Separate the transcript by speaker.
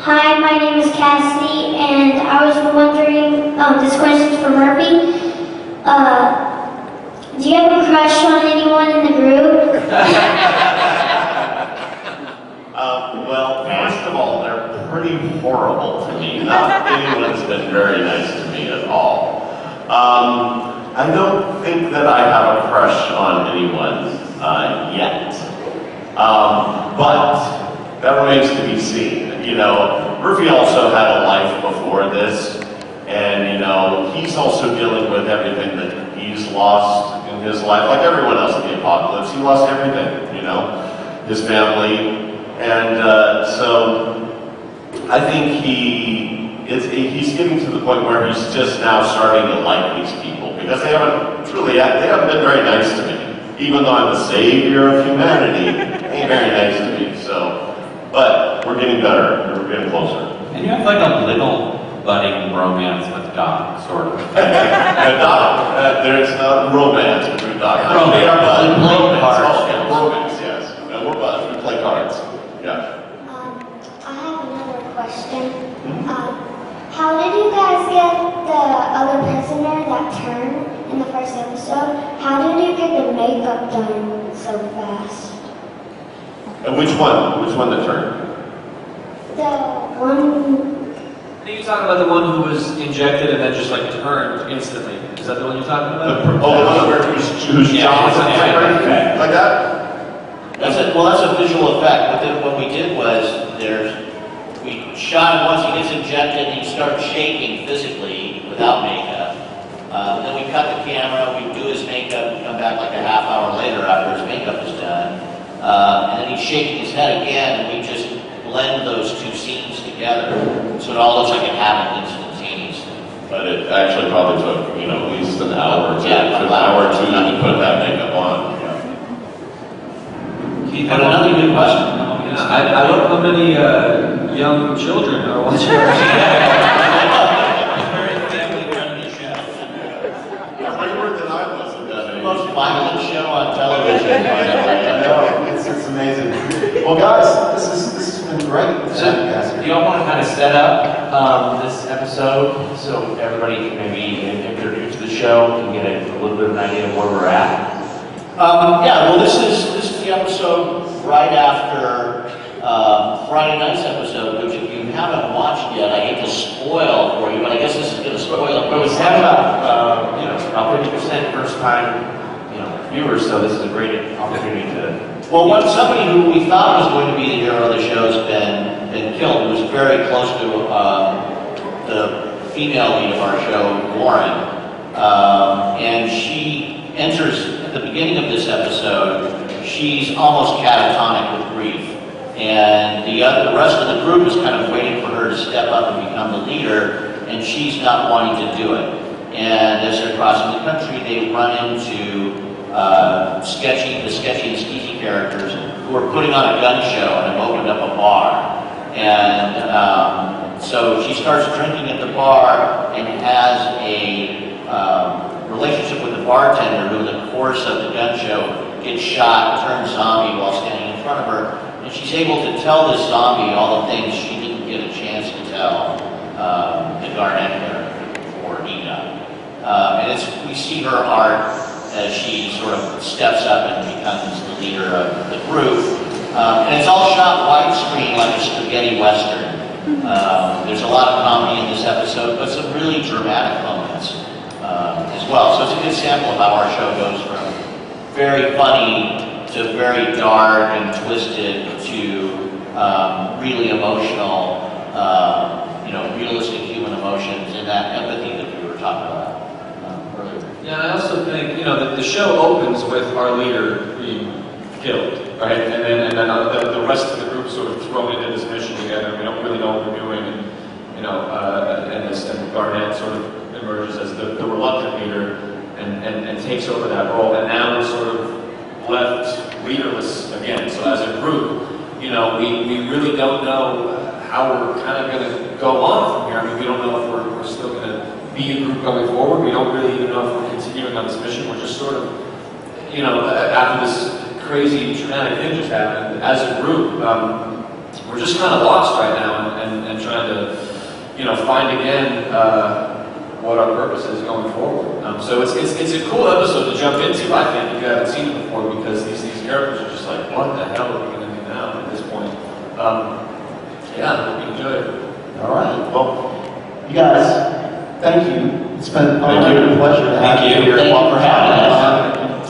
Speaker 1: Hi, my name is Cassidy, and I was wondering, this question's for Murphy. Do you have a crush on anyone in the group?
Speaker 2: Well, first of all, they're pretty horrible to me. Not anyone's been very nice to me at all. I don't think that I have a crush on anyone yet. But that remains to be seen. You know, Murphy also had a life before this, and you know, he's also dealing with everything that he's lost in his life, like everyone else in the apocalypse. He lost everything, you know, his family, and so I think he's getting to the point where he's just now starting to like these people, because they haven't been very nice to me. Even though I'm the savior of humanity, they ain't very nice to me, so. But we're getting better, we're getting closer.
Speaker 3: And you have like a little budding romance with Doc, sort of.
Speaker 2: Doc, there's romance between Doc.
Speaker 3: Romance.
Speaker 2: They are buds.
Speaker 3: Romance.
Speaker 2: Oh, yeah, romance, yes. No, we're buds, we play cards. Yeah.
Speaker 1: I have another question. How did you guys get the other prisoner that turned in the first episode? How did you get the makeup done so fast?
Speaker 2: And which one? Which one that turned?
Speaker 1: The one...
Speaker 4: I think you're talking about the one who was injected and then just like turned instantly. Is that the one you're talking about?
Speaker 2: The one where whose jaw was turned? Like that?
Speaker 5: That's a visual effect. What we did was we shot him once he gets injected and he starts shaking physically without makeup. Then we cut the camera, we do his makeup, we come back like a half hour later after his makeup is done. And then he's shaking his head again, and we just blend those two scenes together, so it all looks like it happened instantaneously.
Speaker 2: But it actually probably took, you know, at least an hour or two,
Speaker 5: Yeah,
Speaker 2: an hour or two to put that makeup on.
Speaker 5: Keith, but another good question.
Speaker 4: I love how many young children are watching our show.
Speaker 5: Very family-friendly show.
Speaker 2: Braver than I was at that age.
Speaker 5: The most violent show on television.
Speaker 2: It's amazing. Well, guys, this has been great.
Speaker 3: So, do y'all want to kind of set up this episode so everybody can maybe, if they're new to the show, can get a little bit of an idea of where we're at?
Speaker 5: Yeah, well, this is the episode right after Friday night's episode, which if you haven't watched yet, I hate to spoil for you, but I guess this is going to spoil it.
Speaker 3: But we have about, about 50% first time, viewers, so this is a great opportunity to.
Speaker 5: Well, somebody who we thought was going to be the hero of the show has been killed, who was very close to the female lead of our show, Lauren. And she enters at the beginning of this episode, she's almost catatonic with grief. And the rest of the group is kind of waiting for her to step up and become the leader, and she's not wanting to do it. And as they're crossing the country, they run into the sketchy and skeezy characters who are putting on a gun show and have opened up a bar. And so she starts drinking at the bar and has a relationship with the bartender who in the course of the gun show gets shot, turns zombie while standing in front of her. And she's able to tell this zombie all the things she didn't get a chance to tell the Garnett character before he died. And we see her arc as she sort of steps up and becomes the leader of the group. And it's all shot widescreen like a spaghetti western. There's a lot of comedy in this episode, but some really dramatic moments as well. So it's a good sample of how our show goes from very funny to very dark and twisted to really emotional, realistic human emotions and that empathy that we were talking about earlier.
Speaker 4: Yeah, I also think, that the show opens with our leader being killed, right? And then the rest of the group sort of thrown into this mission together. We don't really know what we're doing, and and Garnett sort of emerges as the reluctant leader and takes over that role. And now we're sort of left leaderless again. So as a group, we really don't know how we're kind of going to go on from here. I mean, we don't know if we're still going to be a group going forward. We don't really even know if we're continuing on this mission. We're just sort of, after this crazy traumatic thing just happened, as a group, we're just kind of lost right now, and find again what our purpose is going forward. So it's a cool episode to jump into, I think, if you haven't seen it before, because these characters are just like, what the hell are we going to do now at this point? Yeah, I hope you enjoy it.
Speaker 6: All right. Well, you guys, thank you. It's been a pleasure to have you here.
Speaker 5: Thank you for having us.